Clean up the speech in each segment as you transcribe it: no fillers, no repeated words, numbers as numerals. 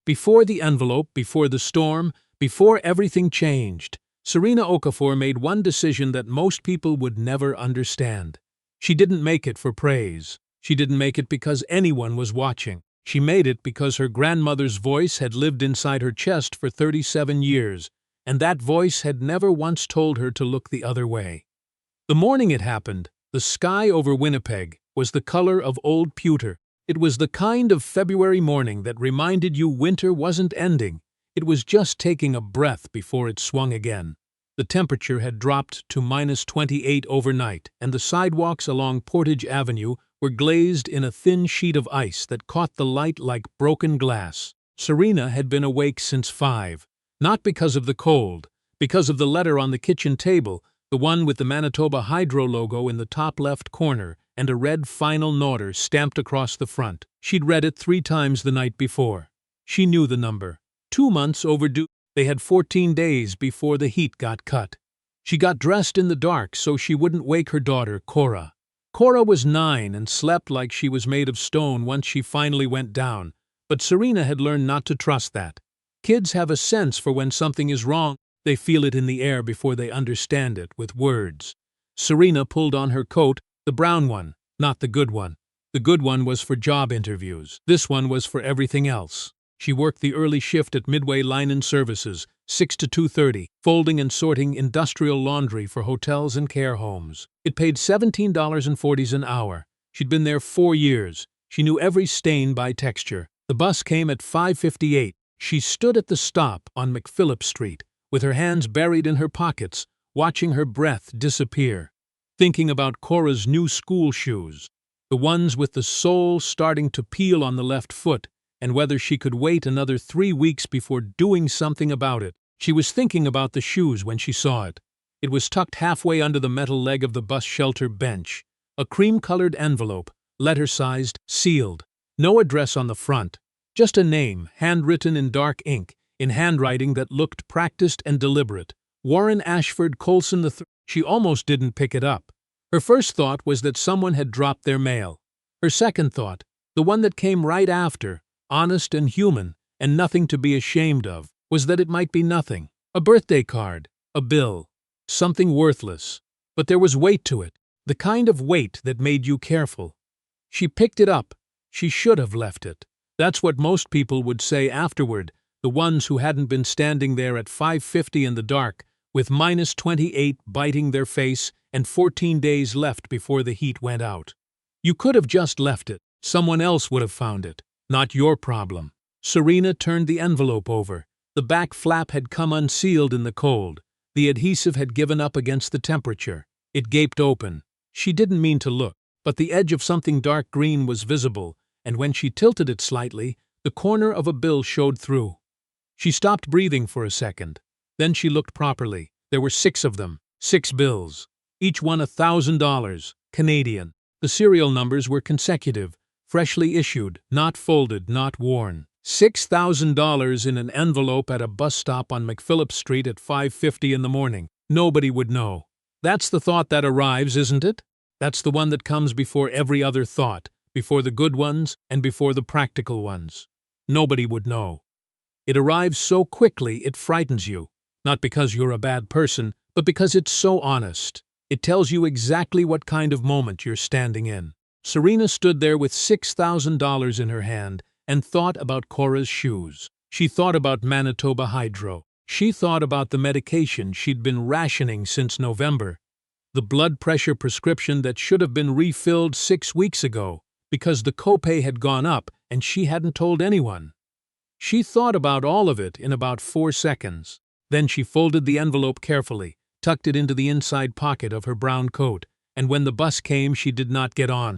Before the envelope, before the storm, before everything changed, Serena Okafor made one decision that most people would never understand. She didn't make it for praise. She didn't make it because anyone was watching. She made it because her grandmother's voice had lived inside her chest for 37 years, and that voice had never once told her to look the other way. The morning it happened, the sky over Winnipeg was the color of old pewter. It was the kind of February morning that reminded you winter wasn't ending. It was just taking a breath before it swung again. The temperature had dropped to -28 overnight, and the sidewalks along Portage Avenue were glazed in a thin sheet of ice that caught the light like broken glass. Serena had been awake since 5, not because of the cold, because of the letter on the kitchen table, the one with the Manitoba Hydro logo in the top left corner and a red final order stamped across the front. She'd read it 3 times the night before. She knew the number. 2 months overdue. They had 14 days before the heat got cut. She got dressed in the dark so she wouldn't wake her daughter, Cora. Cora was 9 and slept like she was made of stone once she finally went down, but Serena had learned not to trust that. Kids have a sense for when something is wrong. They feel it in the air before they understand it with words. Serena pulled on her coat, the brown one, not the good one. The good one was for job interviews. This one was for everything else. She worked the early shift at Midway Linen Services, 6 to 2:30, folding and sorting industrial laundry for hotels and care homes. It paid $17.40 an hour. She'd been there 4 years. She knew every stain by texture. The bus came at 5:58. She stood at the stop on McPhillips Street, with her hands buried in her pockets, watching her breath disappear, thinking about Cora's new school shoes, the ones with the sole starting to peel on the left foot, and whether she could wait another 3 weeks before doing something about it. She was thinking about the shoes when she saw it. It was tucked halfway under the metal leg of the bus shelter bench. A cream-colored envelope, letter-sized, sealed. No address on the front. Just a name, handwritten in dark ink, in handwriting that looked practiced and deliberate. Warren Colson III. She almost didn't pick it up. Her first thought was that someone had dropped their mail. Her second thought, the one that came right after, honest and human, and nothing to be ashamed of, was that it might be nothing. A birthday card, a bill, something worthless. But there was weight to it, the kind of weight that made you careful. She picked it up. She should have left it. That's what most people would say afterward, the ones who hadn't been standing there at 5:50 in the dark, with -28 biting their face and 14 days left before the heat went out. You could have just left it. Someone else would have found it. Not your problem. Serena turned the envelope over. The back flap had come unsealed in the cold. The adhesive had given up against the temperature. It gaped open. She didn't mean to look, but the edge of something dark green was visible, and when she tilted it slightly, the corner of a bill showed through. She stopped breathing for a second. Then she looked properly. There were 6 of them, 6 bills. Each one $1,000, Canadian. The serial numbers were consecutive. Freshly issued, not folded, not worn. $6,000 in an envelope at a bus stop on McPhillips Street at 5:50 in the morning. Nobody would know. That's the thought that arrives, isn't it? That's the one that comes before every other thought, before the good ones and before the practical ones. Nobody would know. It arrives so quickly it frightens you, not because you're a bad person, but because it's so honest. It tells you exactly what kind of moment you're standing in. Serena stood there with $6,000 in her hand and thought about Cora's shoes. She thought about Manitoba Hydro. She thought about the medication she'd been rationing since November, the blood pressure prescription that should have been refilled 6 weeks ago because the copay had gone up and she hadn't told anyone. She thought about all of it in about 4 seconds. Then she folded the envelope carefully, tucked it into the inside pocket of her brown coat, and when the bus came she did not get on.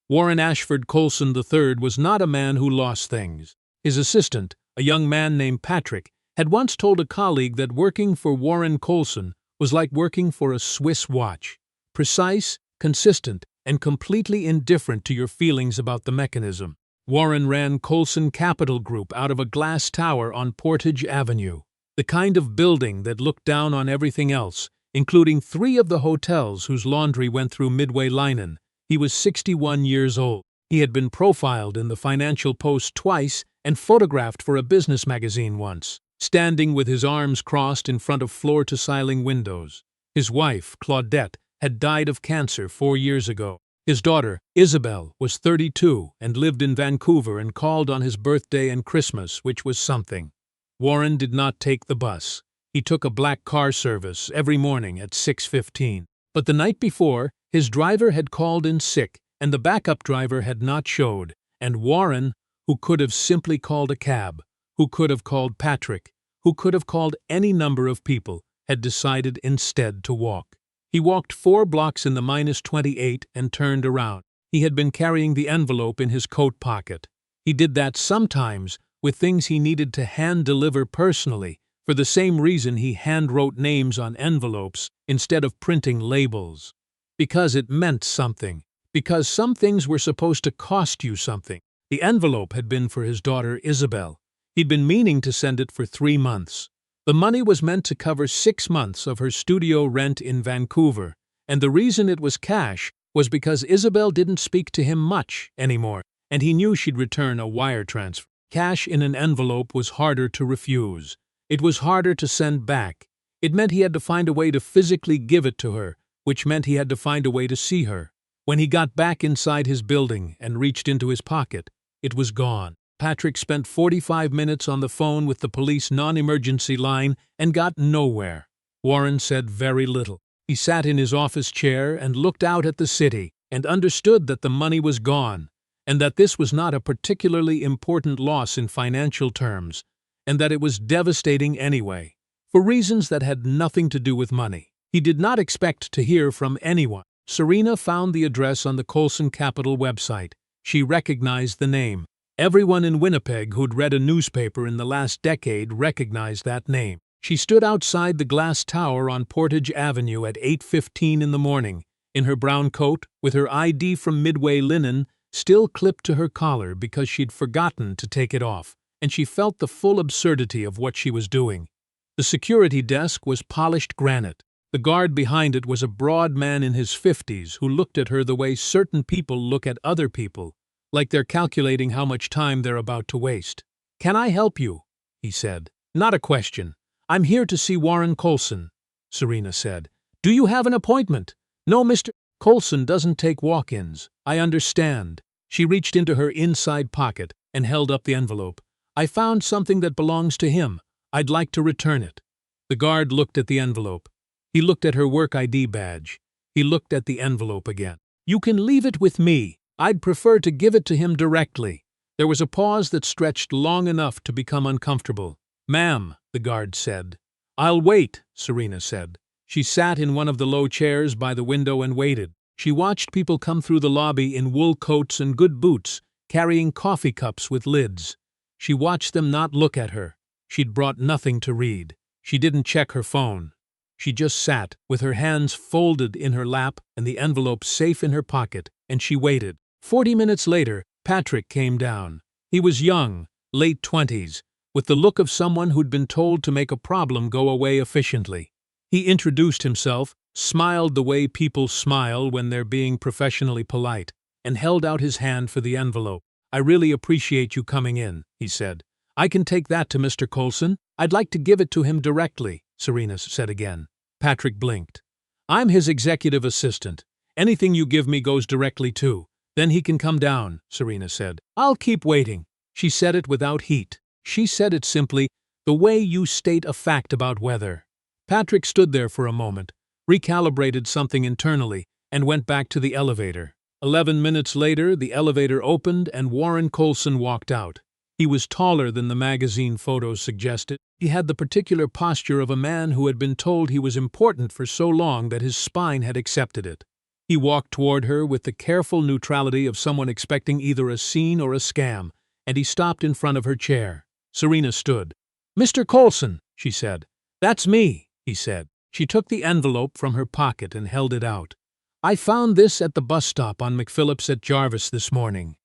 Warren Colson III was not a man who lost things. His assistant, a young man named Patrick, had once told a colleague that working for Warren Colson was like working for a Swiss watch. Precise, consistent, and completely indifferent to your feelings about the mechanism. Warren ran Colson Capital Group out of a glass tower on Portage Avenue, the kind of building that looked down on everything else, including 3 of the hotels whose laundry went through Midway Linen. He was 61 years old. He had been profiled in the Financial Post twice and photographed for a business magazine once, standing with his arms crossed in front of floor-to-ceiling windows. His wife, Claudette, had died of cancer 4 years ago. His daughter, Isabel, was 32 and lived in Vancouver and called on his birthday and Christmas, which was something. Warren did not take the bus. He took a black car service every morning at 6:15. But the night before, his driver had called in sick, and the backup driver had not showed, and Warren, who could have simply called a cab, who could have called Patrick, who could have called any number of people, had decided instead to walk. He walked 4 blocks in the -28 and turned around. He had been carrying the envelope in his coat pocket. He did that sometimes with things he needed to hand-deliver personally, for the same reason he hand-wrote names on envelopes instead of printing labels. Because it meant something. Because some things were supposed to cost you something. The envelope had been for his daughter Isabel. He'd been meaning to send it for 3 months. The money was meant to cover 6 months of her studio rent in Vancouver, and the reason it was cash was because Isabel didn't speak to him much anymore, and he knew she'd return a wire transfer. Cash in an envelope was harder to refuse. It was harder to send back. It meant he had to find a way to physically give it to her, which meant he had to find a way to see her. When he got back inside his building and reached into his pocket, it was gone. Patrick spent 45 minutes on the phone with the police non-emergency line and got nowhere. Warren said very little. He sat in his office chair and looked out at the city and understood that the money was gone, and that this was not a particularly important loss in financial terms, and that it was devastating anyway, for reasons that had nothing to do with money. He did not expect to hear from anyone. Serena found the address on the Colson Capital website. She recognized the name. Everyone in Winnipeg who'd read a newspaper in the last decade recognized that name. She stood outside the glass tower on Portage Avenue at 8:15 in the morning, in her brown coat, with her ID from Midway linen still clipped to her collar because she'd forgotten to take it off, and she felt the full absurdity of what she was doing. The security desk was polished granite. The guard behind it was a broad man in his 50s who looked at her the way certain people look at other people, like they're calculating how much time they're about to waste. "Can I help you?" he said. "Not a question. I'm here to see Warren Colson," Serena said. "Do you have an appointment?" "No, Mr. Colson doesn't take walk-ins. I understand." She reached into her inside pocket and held up the envelope. "I found something that belongs to him. I'd like to return it." The guard looked at the envelope. He looked at her work ID badge. He looked at the envelope again. "You can leave it with me. I'd prefer to give it to him directly." There was a pause that stretched long enough to become uncomfortable. "Ma'am," the guard said. "I'll wait," Serena said. She sat in one of the low chairs by the window and waited. She watched people come through the lobby in wool coats and good boots, carrying coffee cups with lids. She watched them not look at her. She'd brought nothing to read. She didn't check her phone. She just sat, with her hands folded in her lap and the envelope safe in her pocket, and she waited. 40 minutes later, Patrick came down. He was young, late 20s, with the look of someone who'd been told to make a problem go away efficiently. He introduced himself, smiled the way people smile when they're being professionally polite, and held out his hand for the envelope. "I really appreciate you coming in," he said. "I can take that to Mr. Colson. I'd like to give it to him directly," Serena said again. Patrick blinked. "I'm his executive assistant. Anything you give me goes directly to. Then he can come down," Serena said. "I'll keep waiting." She said it without heat. She said it simply, the way you state a fact about weather. Patrick stood there for a moment, recalibrated something internally, and went back to the elevator. 11 minutes later, the elevator opened and Warren Colson walked out. He was taller than the magazine photos suggested. He had the particular posture of a man who had been told he was important for so long that his spine had accepted it. He walked toward her with the careful neutrality of someone expecting either a scene or a scam, and he stopped in front of her chair. Serena stood. "Mr. Colson," she said. "That's me," he said. She took the envelope from her pocket and held it out. "I found this at the bus stop on McPhillips at Jarvis this morning.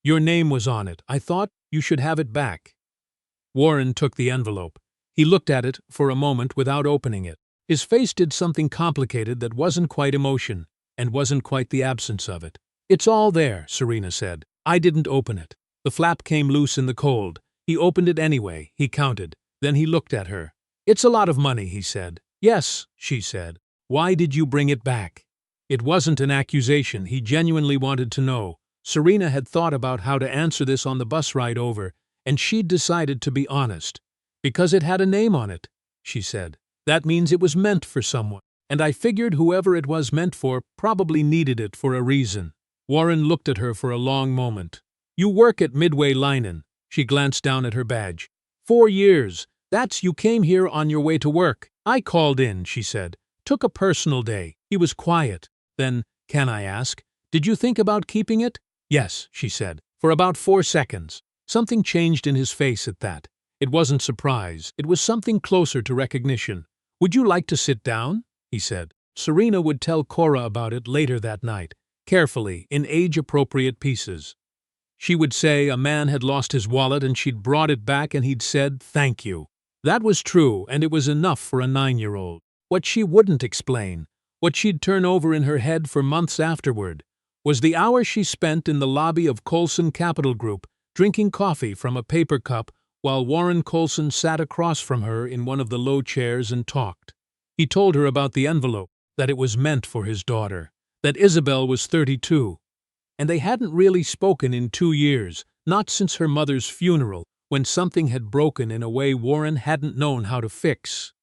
Your name was on it. I thought you should have it back." Warren took the envelope. He looked at it for a moment without opening it. His face did something complicated that wasn't quite emotion, and wasn't quite the absence of it. "It's all there," Serena said. "I didn't open it." The flap came loose in the cold. He opened it anyway. He counted. Then he looked at her. "It's a lot of money," he said. "Yes," she said. "Why did you bring it back?" It wasn't an accusation. He genuinely wanted to know. Serena had thought about how to answer this on the bus ride over, and she'd decided to be honest. "Because it had a name on it," she said. "That means it was meant for someone. And I figured whoever it was meant for probably needed it for a reason." Warren looked at her for a long moment. "You work at Midway Linen." She glanced down at her badge. 4 years. That's you came here on your way to work." "I called in," she said. "Took a personal day." He was quiet. Then, "Can I ask, did you think about keeping it?" "Yes," she said, "for about 4 seconds." Something changed in his face at that. It wasn't surprise. It was something closer to recognition. "Would you like to sit down?" he said. Serena would tell Cora about it later that night, carefully, in age-appropriate pieces. She would say a man had lost his wallet and she'd brought it back and he'd said, "Thank you." That was true, and it was enough for a 9-year-old. What she wouldn't explain, what she'd turn over in her head for months afterward, was the hour she spent in the lobby of Colson Capital Group, drinking coffee from a paper cup while Warren Colson sat across from her in one of the low chairs and talked. He told her about the envelope, that it was meant for his daughter, that Isabel was 32, and they hadn't really spoken in 2 years, not since her mother's funeral, when something had broken in a way Warren hadn't known how to fix.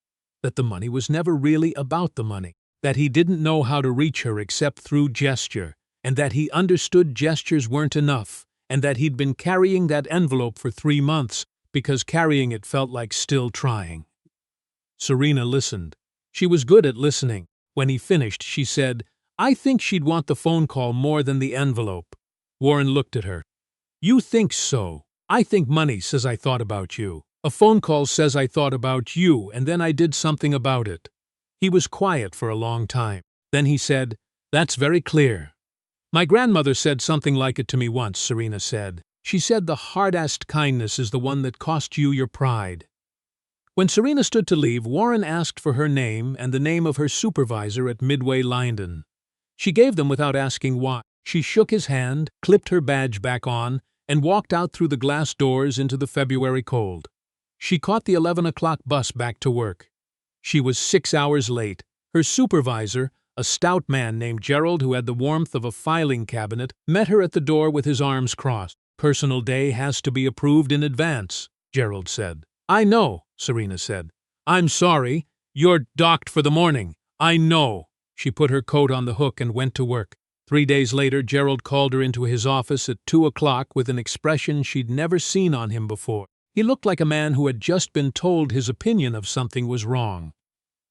That the money was never really about the money, that he didn't know how to reach her except through gesture, and that he understood gestures weren't enough, and that he'd been carrying that envelope for 3 months because carrying it felt like still trying. Serena listened. She was good at listening. When he finished, she said, "I think she'd want the phone call more than the envelope." Warren looked at her. "You think so? I think money says I thought about you. A phone call says I thought about you, and then I did something about it." He was quiet for a long time. Then he said, "That's very clear." "My grandmother said something like it to me once," Serena said. "She said the hard-assed kindness is the one that cost you your pride." When Serena stood to leave, Warren asked for her name and the name of her supervisor at Midway Linen. She gave them without asking why. She shook his hand, clipped her badge back on, and walked out through the glass doors into the February cold. She caught the 11 o'clock bus back to work. She was 6 hours late. Her supervisor, a stout man named Gerald who had the warmth of a filing cabinet, met her at the door with his arms crossed. "Personal day has to be approved in advance," Gerald said. "I know," Serena said. "I'm sorry. You're docked for the morning. I know." She put her coat on the hook and went to work. 3 days later, Gerald called her into his office at 2 o'clock with an expression she'd never seen on him before. He looked like a man who had just been told his opinion of something was wrong.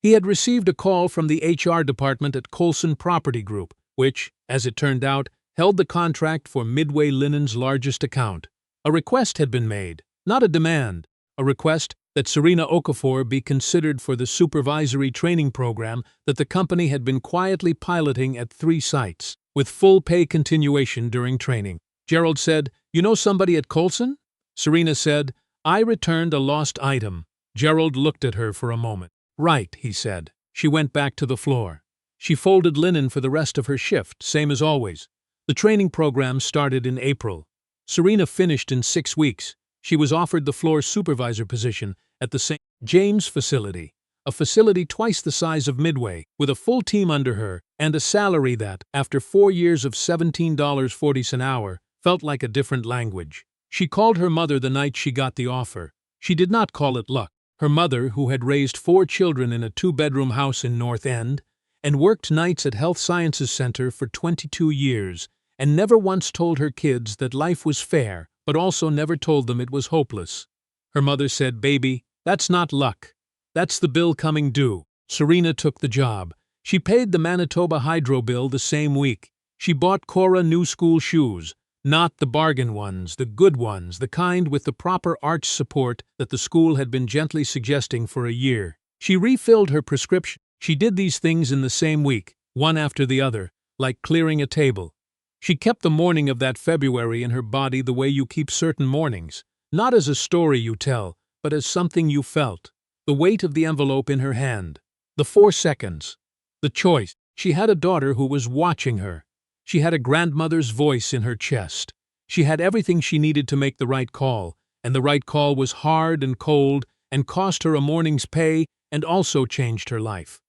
He had received a call from the HR department at Colson Property Group, which, as it turned out, held the contract for Midway Linen's largest account. A request had been made, not a demand, a request that Serena Okafor be considered for the supervisory training program that the company had been quietly piloting at 3 sites, with full pay continuation during training. Gerald said, "You know somebody at Colson?" Serena said, "I returned a lost item." Gerald looked at her for a moment. "Right," he said. She went back to the floor. She folded linen for the rest of her shift, same as always. The training program started in April. Serena finished in 6 weeks. She was offered the floor supervisor position at the St. James facility, a facility twice the size of Midway, with a full team under her, and a salary that, after 4 years of $17.40 an hour, felt like a different language. She called her mother the night she got the offer. She did not call it luck. Her mother, who had raised 4 children in a 2-bedroom house in North End, and worked nights at Health Sciences Center for 22 years, and never once told her kids that life was fair, but also never told them it was hopeless. Her mother said, "Baby, that's not luck. That's the bill coming due." Serena took the job. She paid the Manitoba Hydro bill the same week. She bought Cora new school shoes, not the bargain ones, the good ones, the kind with the proper arch support that the school had been gently suggesting for a year. She refilled her prescription. She did these things in the same week, one after the other, like clearing a table. She kept the morning of that February in her body the way you keep certain mornings, not as a story you tell, but as something you felt. The weight of the envelope in her hand. The 4 seconds. The choice. She had a daughter who was watching her. She had a grandmother's voice in her chest. She had everything she needed to make the right call, and the right call was hard and cold and cost her a morning's pay and also changed her life.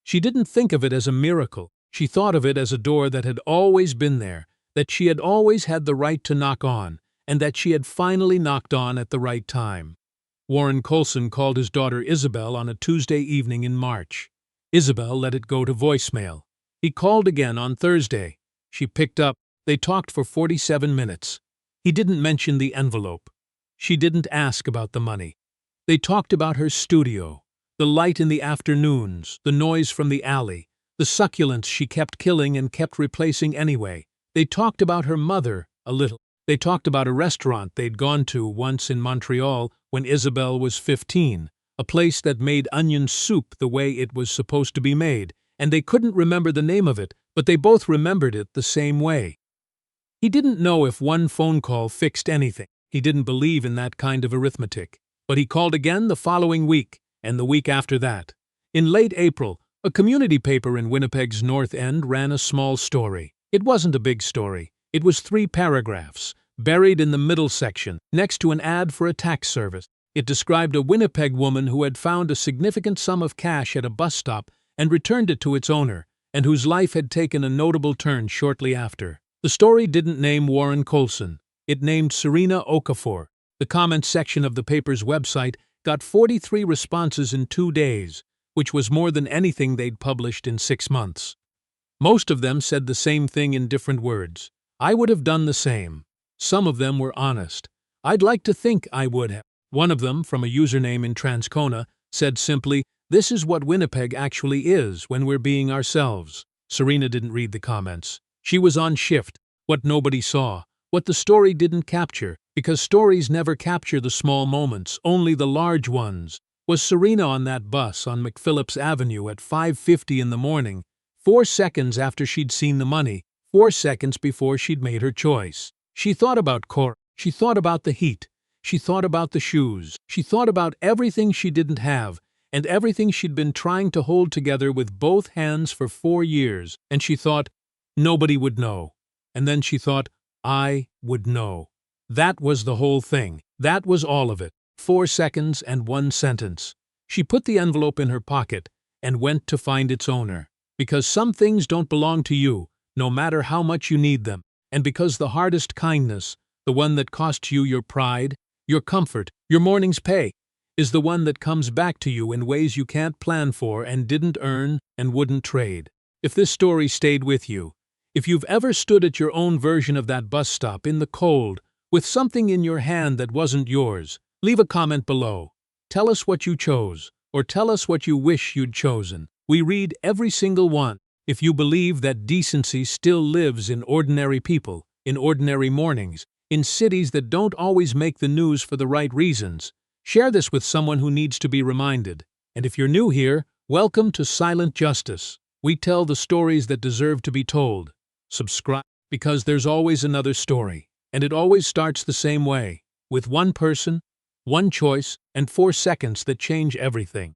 She didn't think of it as a miracle. She thought of it as a door that had always been there, that she had always had the right to knock on, and that she had finally knocked on at the right time. Warren Colson called his daughter Isabel on a Tuesday evening in March. Isabel let it go to voicemail. He called again on Thursday. She picked up. They talked for 47 minutes. He didn't mention the envelope. She didn't ask about the money. They talked about her studio, the light in the afternoons, the noise from the alley, the succulents she kept killing and kept replacing anyway. They talked about her mother a little. They talked about a restaurant they'd gone to once in Montreal when Isabel was 15, a place that made onion soup the way it was supposed to be made, and they couldn't remember the name of it, but they both remembered it the same way. He didn't know if one phone call fixed anything. He didn't believe in that kind of arithmetic. But he called again the following week, and the week after that. In late April, a community paper in Winnipeg's North End ran a small story. It wasn't a big story. It was 3 paragraphs, buried in the middle section, next to an ad for a tax service. It described a Winnipeg woman who had found a significant sum of cash at a bus stop and returned it to its owner, and whose life had taken a notable turn shortly after. The story didn't name Warren Colson. It named Serena Okafor. The comments section of the paper's website got 43 responses in 2 days, which was more than anything they'd published in 6 months. Most of them said the same thing in different words. I would have done the same. Some of them were honest. I'd like to think I would have. One of them, from a username in Transcona, said simply, "This is what Winnipeg actually is when we're being ourselves." Serena didn't read the comments. She was on shift, what nobody saw, what the story didn't capture, because stories never capture the small moments, only the large ones. Was Serena on that bus on McPhillips Avenue at 5:50 in the morning, 4 seconds after she'd seen the money, 4 seconds before she'd made her choice? She thought about Cora. She thought about the heat. She thought about the shoes. She thought about everything she didn't have, and everything she'd been trying to hold together with both hands for 4 years. And she thought, nobody would know. And then she thought, I would know. That was the whole thing. That was all of it. 4 seconds and 1 sentence. She put the envelope in her pocket and went to find its owner. Because some things don't belong to you, no matter how much you need them. And because the hardest kindness, the one that costs you your pride, your comfort, your morning's pay, is the one that comes back to you in ways you can't plan for and didn't earn and wouldn't trade. If this story stayed with you, if you've ever stood at your own version of that bus stop in the cold, with something in your hand that wasn't yours, leave a comment below. Tell us what you chose, or tell us what you wish you'd chosen. We read every single one. If you believe that decency still lives in ordinary people, in ordinary mornings, in cities that don't always make the news for the right reasons, share this with someone who needs to be reminded. And if you're new here, welcome to Silent Justice. We tell the stories that deserve to be told. Subscribe, because there's always another story, and it always starts the same way, with one person, one choice, and 4 seconds that change everything.